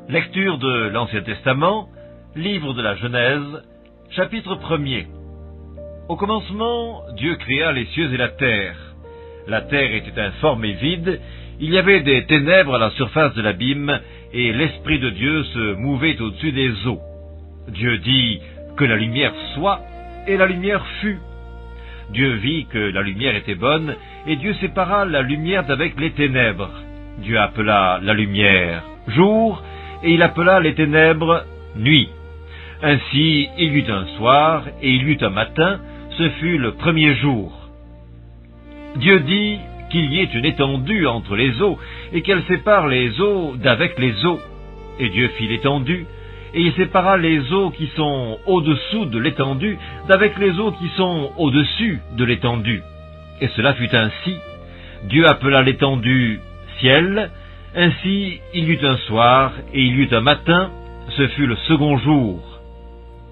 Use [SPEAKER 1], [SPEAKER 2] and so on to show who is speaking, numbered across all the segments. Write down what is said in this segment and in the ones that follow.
[SPEAKER 1] Lecture de l'Ancien Testament, livre de la Genèse, chapitre 1er. Au commencement, Dieu créa les cieux et la terre. La terre était informe et vide, il y avait des ténèbres à la surface de l'abîme, et l'Esprit de Dieu se mouvait au-dessus des eaux. Dieu dit que la lumière soit, et la lumière fut. Dieu vit que la lumière était bonne, et Dieu sépara la lumière d'avec les ténèbres. Dieu appela la lumière jour, et il appela les ténèbres nuit. Ainsi il y eut un soir, et il y eut un matin, ce fut le premier jour. Dieu dit qu'il y ait une étendue entre les eaux, et qu'elle sépare les eaux d'avec les eaux. Et Dieu fit l'étendue, et il sépara les eaux qui sont au-dessous de l'étendue d'avec les eaux qui sont au-dessus de l'étendue. Et cela fut ainsi. Dieu appela l'étendue ciel. Ainsi il y eut un soir, et il y eut un matin, ce fut le second jour.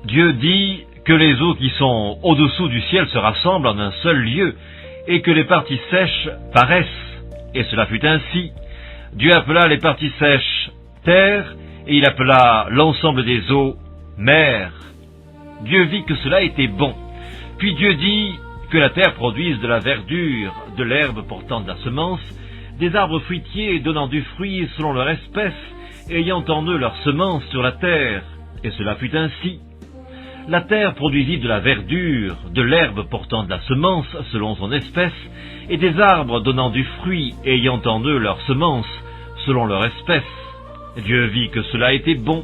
[SPEAKER 1] Dieu dit que les eaux qui sont au-dessous du ciel se rassemblent en un seul lieu, et que les parties sèches paraissent. Et cela fut ainsi. Dieu appela les parties sèches terre, et il appela l'ensemble des eaux mer. Dieu vit que cela était bon. Puis Dieu dit que la terre produise de la verdure, de l'herbe portant de la semence, des arbres fruitiers donnant du fruit selon leur espèce, ayant en eux leur semence sur la terre. Et cela fut ainsi. La terre produisit de la verdure, de l'herbe portant de la semence selon son espèce, et des arbres donnant du fruit ayant en eux leur semence selon leur espèce. Dieu vit que cela était bon.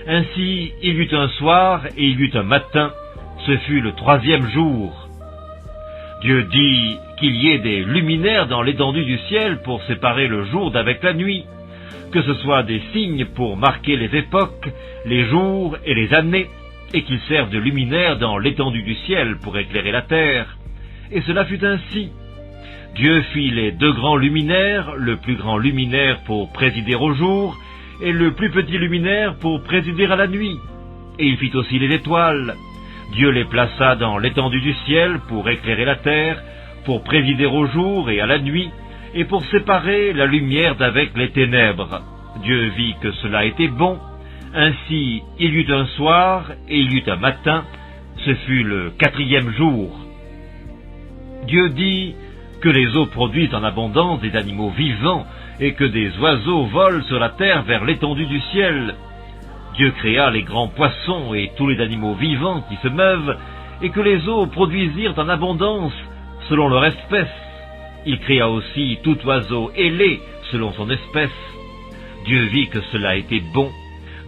[SPEAKER 1] Ainsi il y eut un soir et il y eut un matin, ce fut le troisième jour. Dieu dit qu'il y ait des luminaires dans l'étendue du ciel pour séparer le jour d'avec la nuit, que ce soit des signes pour marquer les époques, les jours et les années, et qu'ils servent de luminaires dans l'étendue du ciel pour éclairer la terre. Et cela fut ainsi. Dieu fit les deux grands luminaires, le plus grand luminaire pour présider au jour, et le plus petit luminaire pour présider à la nuit. Et il fit aussi les étoiles. Dieu les plaça dans l'étendue du ciel pour éclairer la terre, pour présider au jour et à la nuit, et pour séparer la lumière d'avec les ténèbres. Dieu vit que cela était bon. Ainsi il y eut un soir et il y eut un matin, ce fut le quatrième jour. Dieu dit que les eaux produisent en abondance des animaux vivants, et que des oiseaux volent sur la terre vers l'étendue du ciel. Dieu créa les grands poissons et tous les animaux vivants qui se meuvent, et que les eaux produisirent en abondance selon leur espèce. Il créa aussi tout oiseau ailé selon son espèce. Dieu vit que cela était bon.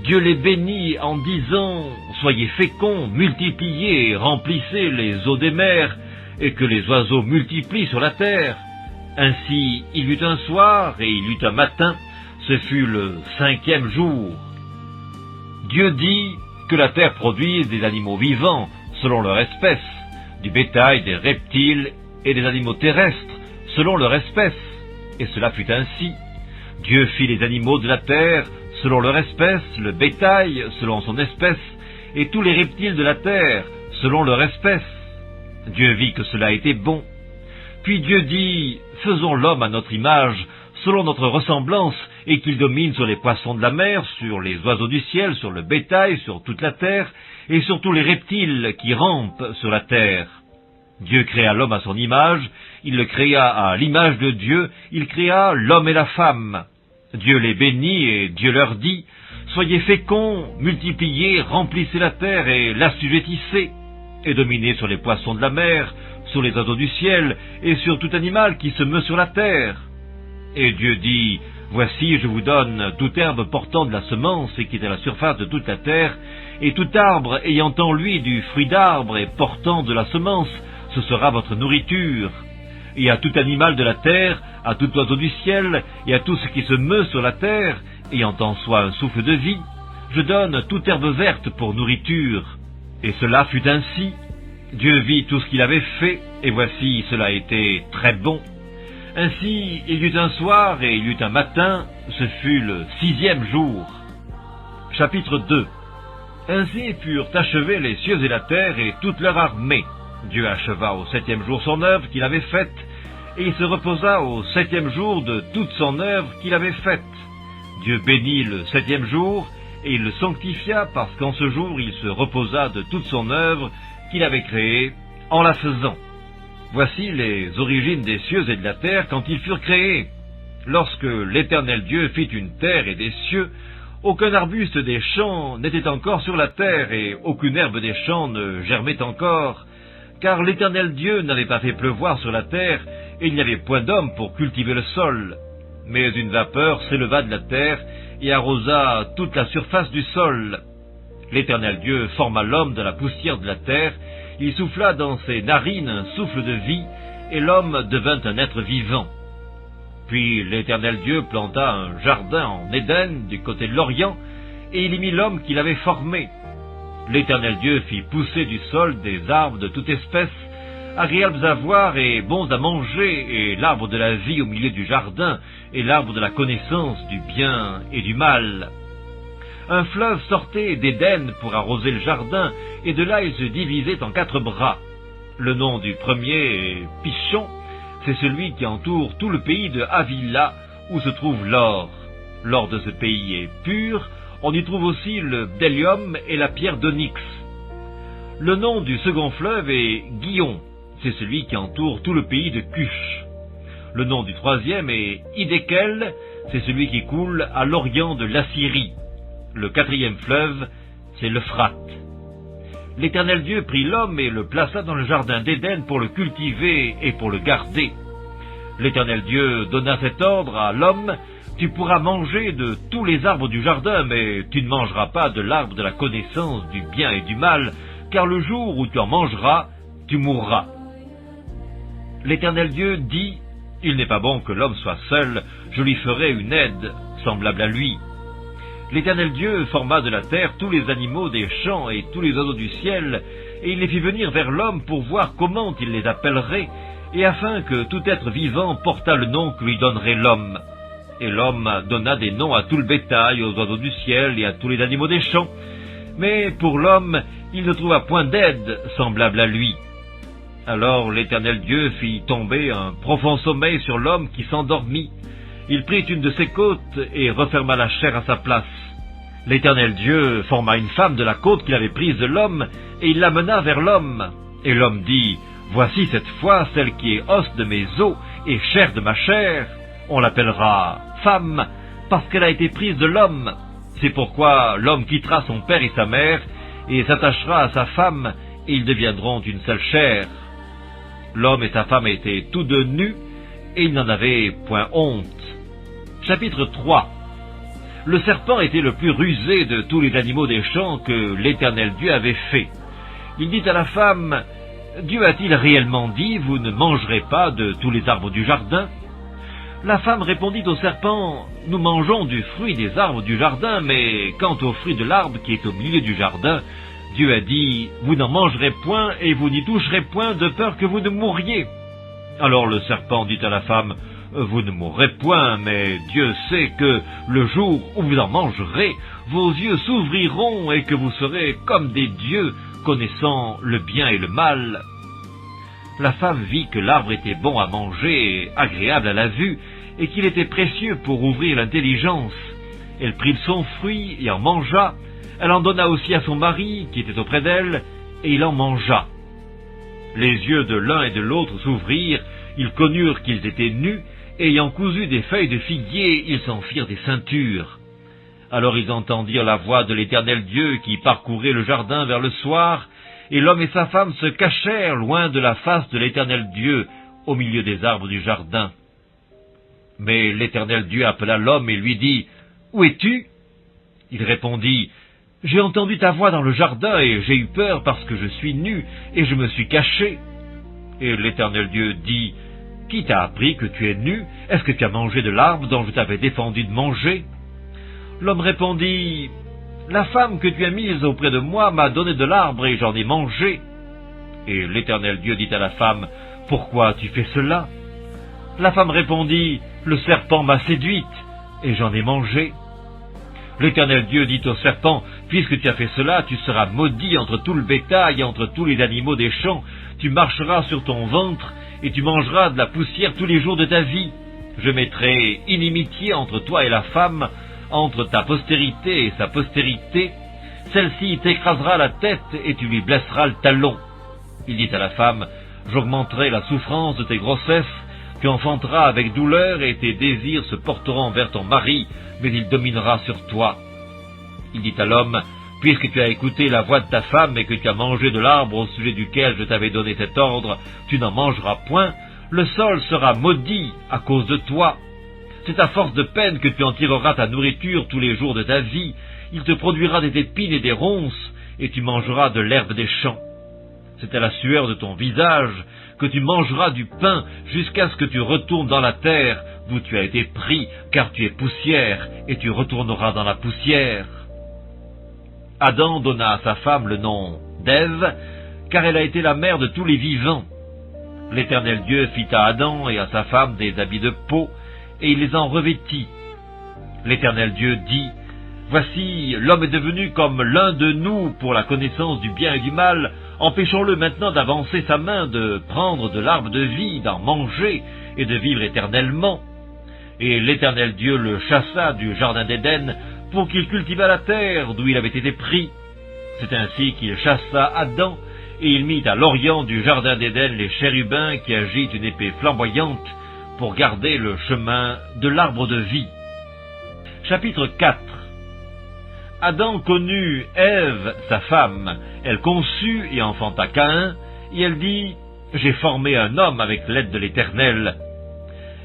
[SPEAKER 1] Dieu les bénit en disant « Soyez féconds, multipliez et remplissez les eaux des mers, et que les oiseaux multiplient sur la terre. » Ainsi il y eut un soir et il y eut un matin, ce fut le cinquième jour. Dieu dit que la terre produise des animaux vivants selon leur espèce, du bétail, des reptiles et des animaux terrestres selon leur espèce. Et cela fut ainsi. Dieu fit les animaux de la terre selon leur espèce, le bétail selon son espèce, et tous les reptiles de la terre selon leur espèce. Dieu vit que cela était bon. Puis Dieu dit, faisons l'homme à notre image, selon notre ressemblance, et qu'il domine sur les poissons de la mer, sur les oiseaux du ciel, sur le bétail, sur toute la terre, et sur tous les reptiles qui rampent sur la terre. Dieu créa l'homme à son image, il le créa à l'image de Dieu, il créa l'homme et la femme. Dieu les bénit et Dieu leur dit, soyez féconds, multipliez, remplissez la terre et l'assujettissez, et dominez sur les poissons de la mer, sur les oiseaux du ciel, et sur tout animal qui se meut sur la terre. Et Dieu dit, voici je vous donne toute herbe portant de la semence et qui est à la surface de toute la terre, et tout arbre ayant en lui du fruit d'arbre et portant de la semence, ce sera votre nourriture. Et à tout animal de la terre, à tout oiseau du ciel, et à tout ce qui se meut sur la terre, ayant en soi un souffle de vie, je donne toute herbe verte pour nourriture. Et cela fut ainsi. Dieu vit tout ce qu'il avait fait, et voici cela était très bon. Ainsi il y eut un soir et il y eut un matin, ce fut le sixième jour. Chapitre 2. Ainsi furent achevés les cieux et la terre et toute leur armée. Dieu acheva au septième jour son œuvre qu'il avait faite, et il se reposa au septième jour de toute son œuvre qu'il avait faite. Dieu bénit le 7e jour, et il le sanctifia parce qu'en ce jour il se reposa de toute son œuvre qu'il avait créée en la faisant. Voici les origines des cieux et de la terre quand ils furent créés. Lorsque l'Éternel Dieu fit une terre et des cieux, aucun arbuste des champs n'était encore sur la terre, et aucune herbe des champs ne germait encore, car l'Éternel Dieu n'avait pas fait pleuvoir sur la terre, et il n'y avait point d'homme pour cultiver le sol. Mais une vapeur s'éleva de la terre, et arrosa toute la surface du sol. L'Éternel Dieu forma l'homme de la poussière de la terre, il souffla dans ses narines un souffle de vie, et l'homme devint un être vivant. Puis l'Éternel Dieu planta un jardin en Éden, du côté de l'Orient, et il y mit l'homme qu'il avait formé. L'Éternel Dieu fit pousser du sol des arbres de toute espèce, agréables à voir et bons à manger, et l'arbre de la vie au milieu du jardin, et l'arbre de la connaissance du bien et du mal. Un fleuve sortait d'Éden pour arroser le jardin, et de là il se divisait en 4 bras. Le nom du premier est Pishon, c'est celui qui entoure tout le pays de Havila, où se trouve l'or. L'or de ce pays est pur, on y trouve aussi le bdellium et la pierre d'onyx. Le nom du second fleuve est Gihon, c'est celui qui entoure tout le pays de Cush. Le nom du troisième est Hiddekel, c'est celui qui coule à l'orient de l'Assyrie. Le 4e fleuve, c'est l'Euphrate. L'Éternel Dieu prit l'homme et le plaça dans le jardin d'Éden pour le cultiver et pour le garder. L'Éternel Dieu donna cet ordre à l'homme: tu pourras manger de tous les arbres du jardin, mais tu ne mangeras pas de l'arbre de la connaissance du bien et du mal, car le jour où tu en mangeras, tu mourras. L'Éternel Dieu dit: il n'est pas bon que l'homme soit seul, je lui ferai une aide semblable à lui. L'Éternel Dieu forma de la terre tous les animaux des champs et tous les oiseaux du ciel, et il les fit venir vers l'homme pour voir comment il les appellerait, et afin que tout être vivant portât le nom que lui donnerait l'homme. Et l'homme donna des noms à tout le bétail, aux oiseaux du ciel et à tous les animaux des champs. Mais pour l'homme, il ne trouva point d'aide semblable à lui. Alors l'Éternel Dieu fit tomber un profond sommeil sur l'homme qui s'endormit. Il prit une de ses côtes et referma la chair à sa place. L'Éternel Dieu forma une femme de la côte qu'il avait prise de l'homme, et il l'amena vers l'homme. Et l'homme dit: voici cette fois celle qui est os de mes os et chair de ma chair. On l'appellera femme, parce qu'elle a été prise de l'homme. C'est pourquoi l'homme quittera son père et sa mère, et s'attachera à sa femme, et ils deviendront une seule chair. L'homme et sa femme étaient tous deux nus, et ils n'en avaient point honte. Chapitre 3. Le serpent était le plus rusé de tous les animaux des champs que l'Éternel Dieu avait fait. Il dit à la femme: Dieu a-t-il réellement dit, vous ne mangerez pas de tous les arbres du jardin? La femme répondit au serpent: nous mangeons du fruit des arbres du jardin, mais quant au fruit de l'arbre qui est au milieu du jardin, Dieu a dit: vous n'en mangerez point et vous n'y toucherez point, de peur que vous ne mouriez. Alors le serpent dit à la femme: vous ne mourrez point, mais Dieu sait que le jour où vous en mangerez, vos yeux s'ouvriront et que vous serez comme des dieux, connaissant le bien et le mal. La femme vit que l'arbre était bon à manger et agréable à la vue, et qu'il était précieux pour ouvrir l'intelligence. Elle prit son fruit et en mangea. Elle en donna aussi à son mari, qui était auprès d'elle, et il en mangea. Les yeux de l'un et de l'autre s'ouvrirent, ils connurent qu'ils étaient nus, et ayant cousu des feuilles de figuier, ils s'en firent des ceintures. Alors ils entendirent la voix de l'Éternel Dieu qui parcourait le jardin vers le soir, et l'homme et sa femme se cachèrent loin de la face de l'Éternel Dieu, au milieu des arbres du jardin. Mais l'Éternel Dieu appela l'homme et lui dit: où es-tu? Il répondit: j'ai entendu ta voix dans le jardin, et j'ai eu peur parce que je suis nu, et je me suis caché. Et l'Éternel Dieu dit: qui t'a appris que tu es nu? Est-ce que tu as mangé de l'arbre dont je t'avais défendu de manger? L'homme répondit: la femme que tu as mise auprès de moi m'a donné de l'arbre et j'en ai mangé. Et l'Éternel Dieu dit à la femme: pourquoi tu fais cela? La femme répondit: le serpent m'a séduite et j'en ai mangé. L'Éternel Dieu dit au serpent: puisque tu as fait cela, tu seras maudit entre tout le bétail et entre tous les animaux des champs. Tu marcheras sur ton ventre et tu mangeras de la poussière tous les jours de ta vie. Je mettrai inimitié entre toi et la femme, entre ta postérité et sa postérité, celle-ci t'écrasera la tête et tu lui blesseras le talon. Il dit à la femme, j'augmenterai la souffrance de tes grossesses, tu enfanteras avec douleur et tes désirs se porteront vers ton mari, mais il dominera sur toi. Il dit à l'homme, puisque tu as écouté la voix de ta femme et que tu as mangé de l'arbre au sujet duquel je t'avais donné cet ordre, tu n'en mangeras point, le sol sera maudit à cause de toi. C'est à force de peine que tu en tireras ta nourriture tous les jours de ta vie, il te produira des épines et des ronces, et tu mangeras de l'herbe des champs. C'est à la sueur de ton visage que tu mangeras du pain jusqu'à ce que tu retournes dans la terre d'où tu as été pris, car tu es poussière, et tu retourneras dans la poussière. Adam donna à sa femme le nom d'Ève, car elle a été la mère de tous les vivants. L'Éternel Dieu fit à Adam et à sa femme des habits de peau, et il les en revêtit. L'Éternel Dieu dit, « Voici, l'homme est devenu comme l'un de nous pour la connaissance du bien et du mal. Empêchons-le maintenant d'avancer sa main, de prendre de l'arbre de vie, d'en manger et de vivre éternellement. » Et l'Éternel Dieu le chassa du jardin d'Éden pour qu'il cultivât la terre d'où il avait été pris. C'est ainsi qu'il chassa Adam, et il mit à l'orient du jardin d'Éden les chérubins qui agitent une épée flamboyante pour garder le chemin de l'arbre de vie. Chapitre 4. Adam connut Ève, sa femme. Elle conçut et enfanta Caïn, et elle dit, « J'ai formé un homme avec l'aide de l'Éternel. »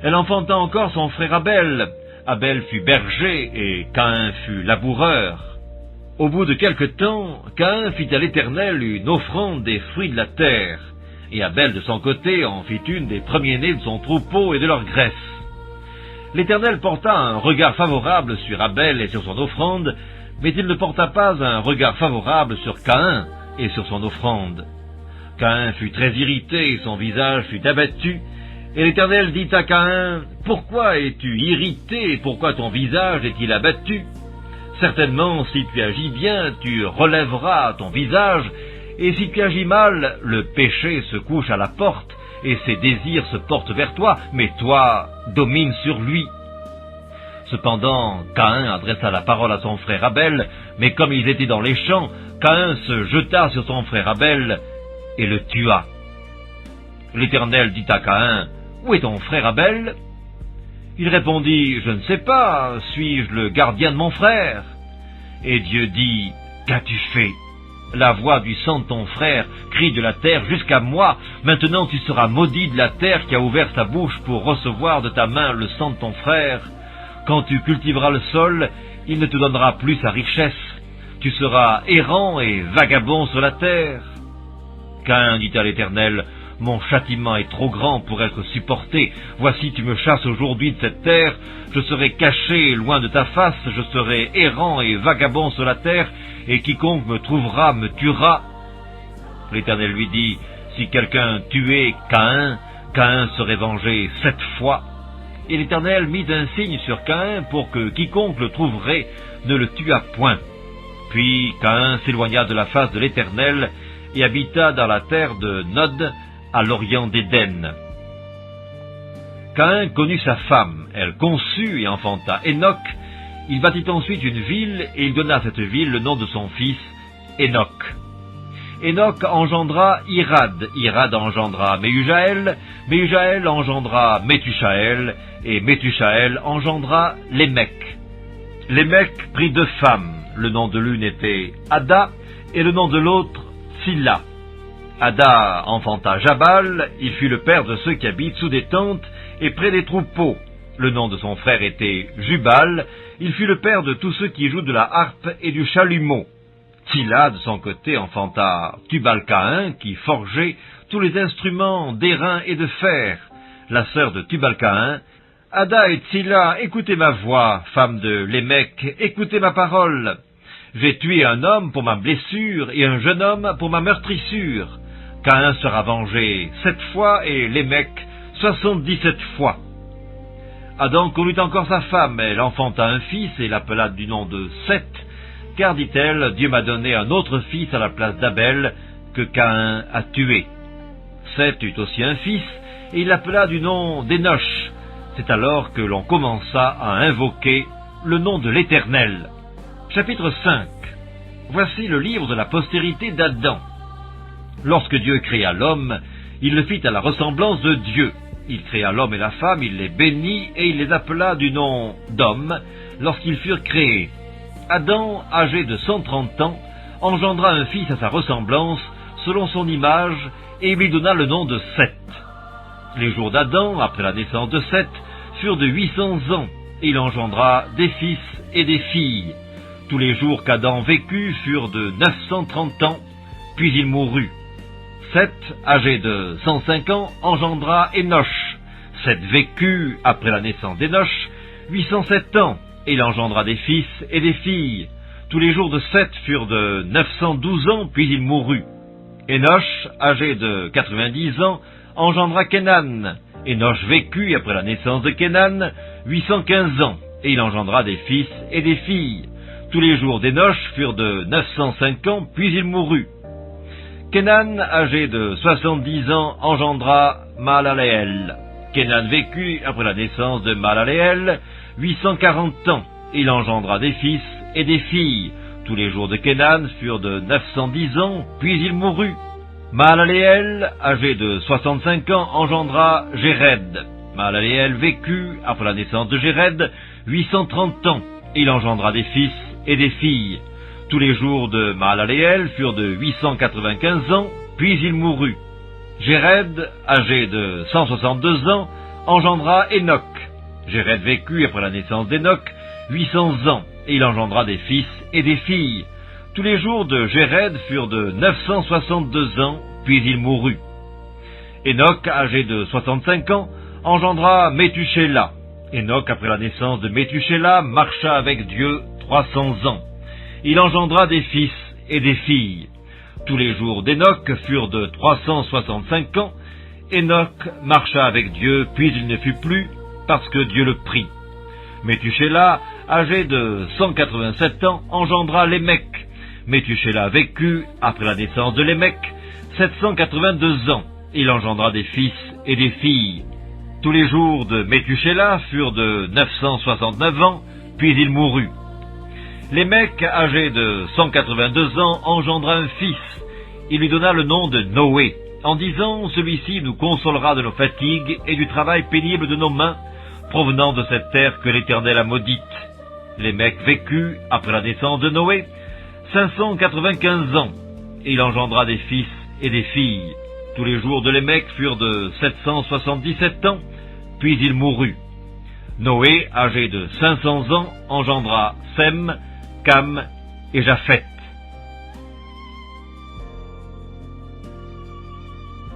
[SPEAKER 1] Elle enfanta encore son frère Abel. Abel fut berger, et Caïn fut laboureur. Au bout de quelque temps, Caïn fit à l'Éternel une offrande des fruits de la terre, et Abel de son côté en fit une des premiers-nés de son troupeau et de leur graisse. L'Éternel porta un regard favorable sur Abel et sur son offrande, mais il ne porta pas un regard favorable sur Caïn et sur son offrande. Caïn fut très irrité et son visage fut abattu, et l'Éternel dit à Caïn, « Pourquoi es-tu irrité et pourquoi ton visage est-il abattu? Certainement, si tu agis bien, tu relèveras ton visage, et si tu agis mal, le péché se couche à la porte, et ses désirs se portent vers toi, mais toi, domine sur lui. » Cependant, Caïn adressa la parole à son frère Abel, mais comme ils étaient dans les champs, Caïn se jeta sur son frère Abel et le tua. L'Éternel dit à Caïn, « Où est ton frère Abel ?» Il répondit, « Je ne sais pas, suis-je le gardien de mon frère ?» Et Dieu dit, « Qu'as-tu fait? La voix du sang de ton frère crie de la terre jusqu'à moi. Maintenant tu seras maudit de la terre qui a ouvert sa bouche pour recevoir de ta main le sang de ton frère. Quand tu cultiveras le sol, il ne te donnera plus sa richesse. Tu seras errant et vagabond sur la terre. » Caïn dit à l'Éternel, « Mon châtiment est trop grand pour être supporté. Voici, tu me chasses aujourd'hui de cette terre. Je serai caché loin de ta face. Je serai errant et vagabond sur la terre, et quiconque me trouvera me tuera. » L'Éternel lui dit, « Si quelqu'un tuait Caïn, Caïn serait vengé 7 fois. » Et l'Éternel mit un signe sur Caïn pour que quiconque le trouverait ne le tuât point. Puis Caïn s'éloigna de la face de l'Éternel et habita dans la terre de Nod, à l'orient d'Éden. Caïn connut sa femme, elle conçut et enfanta Enoch. Il bâtit ensuite une ville, et il donna à cette ville le nom de son fils, Enoch. Enoch engendra Irad, Irad engendra Méhujaël, Méhujaël engendra Métushaël, et Métushaël engendra Lémec. Lémec prit 2 femmes, le nom de l'une était Ada, et le nom de l'autre Tsilla. Ada enfanta Jabal, il fut le père de ceux qui habitent sous des tentes et près des troupeaux. Le nom de son frère était Jubal, il fut le père de tous ceux qui jouent de la harpe et du chalumeau. Tsilla, de son côté, enfanta Tubal-Caïn, qui forgeait tous les instruments d'airain et de fer. La sœur de Tubal-Caïn, « Ada et Tsilla, écoutez ma voix, femme de Lémec, écoutez ma parole. J'ai tué un homme pour ma blessure et un jeune homme pour ma meurtrissure. Caïn sera vengé 7 fois et Lémec 77 fois. » Adam connut encore sa femme, elle enfanta un fils et l'appela du nom de Seth, car, dit-elle, Dieu m'a donné un autre fils à la place d'Abel que Caïn a tué. Seth eut aussi un fils, et il l'appela du nom d'Énoch. C'est alors que l'on commença à invoquer le nom de l'Éternel. Chapitre 5. Voici le livre de la postérité d'Adam. Lorsque Dieu créa l'homme, il le fit à la ressemblance de Dieu. Il créa l'homme et la femme, il les bénit et il les appela du nom d'homme lorsqu'ils furent créés. Adam, âgé de 130 ans, engendra un fils à sa ressemblance, selon son image, et il lui donna le nom de Seth. Les jours d'Adam, après la naissance de Seth, furent de 800 ans, et il engendra des fils et des filles. Tous les jours qu'Adam vécut furent de 930 ans, puis il mourut. Seth, âgé de 105 ans, engendra Énoch. Seth vécut, après la naissance d'Énoch, 807 ans, et il engendra des fils et des filles. Tous les jours de Seth furent de 912 ans, puis il mourut. Énoch, âgé de 90 ans, engendra Kénan. Énoch vécut, après la naissance de Kénan, 815 ans, et il engendra des fils et des filles. Tous les jours d'Énoch furent de 905 ans, puis il mourut. Kénan, âgé de 70 ans, engendra Mahalaleel. Kénan vécut, après la naissance de Mahalaleel, 840 ans, et il engendra des fils et des filles. Tous les jours de Kénan furent de 910 ans, puis il mourut. Mahalaleel, âgé de 65 ans, engendra Jéred. Mahalaleel vécut, après la naissance de Jéred, 830 ans, et il engendra des fils et des filles. Tous les jours de Mahalaleel furent de 895 ans, puis il mourut. Jéred, âgé de 162 ans, engendra Énoch. Jéred vécut, après la naissance d'Énoch, 800 ans, et il engendra des fils et des filles. Tous les jours de Jéred furent de 962 ans, puis il mourut. Énoch, âgé de 65 ans, engendra Méthusélah. Énoch, après la naissance de Méthusélah, marcha avec Dieu 300 ans. Il engendra des fils et des filles. Tous les jours d'Énoch furent de 365 ans. Énoch marcha avec Dieu, puis il ne fut plus, parce que Dieu le prit. Méthusélah, âgé de 187 ans, engendra Lémec. Méthusélah vécut, après la naissance de Lémec, 782 ans. Il engendra des fils et des filles. Tous les jours de Méthusélah furent de 969 ans, puis il mourut. Lémec, âgé de 182 ans, engendra un fils. Il lui donna le nom de Noé, en disant « Celui-ci nous consolera de nos fatigues et du travail pénible de nos mains, provenant de cette terre que l'Éternel a maudite. » Lémec vécut, après la naissance de Noé, 595 ans, et il engendra des fils et des filles. Tous les jours de Lémec furent de 777 ans, puis il mourut. Noé, âgé de 500 ans, engendra Sem, Cam et Japheth.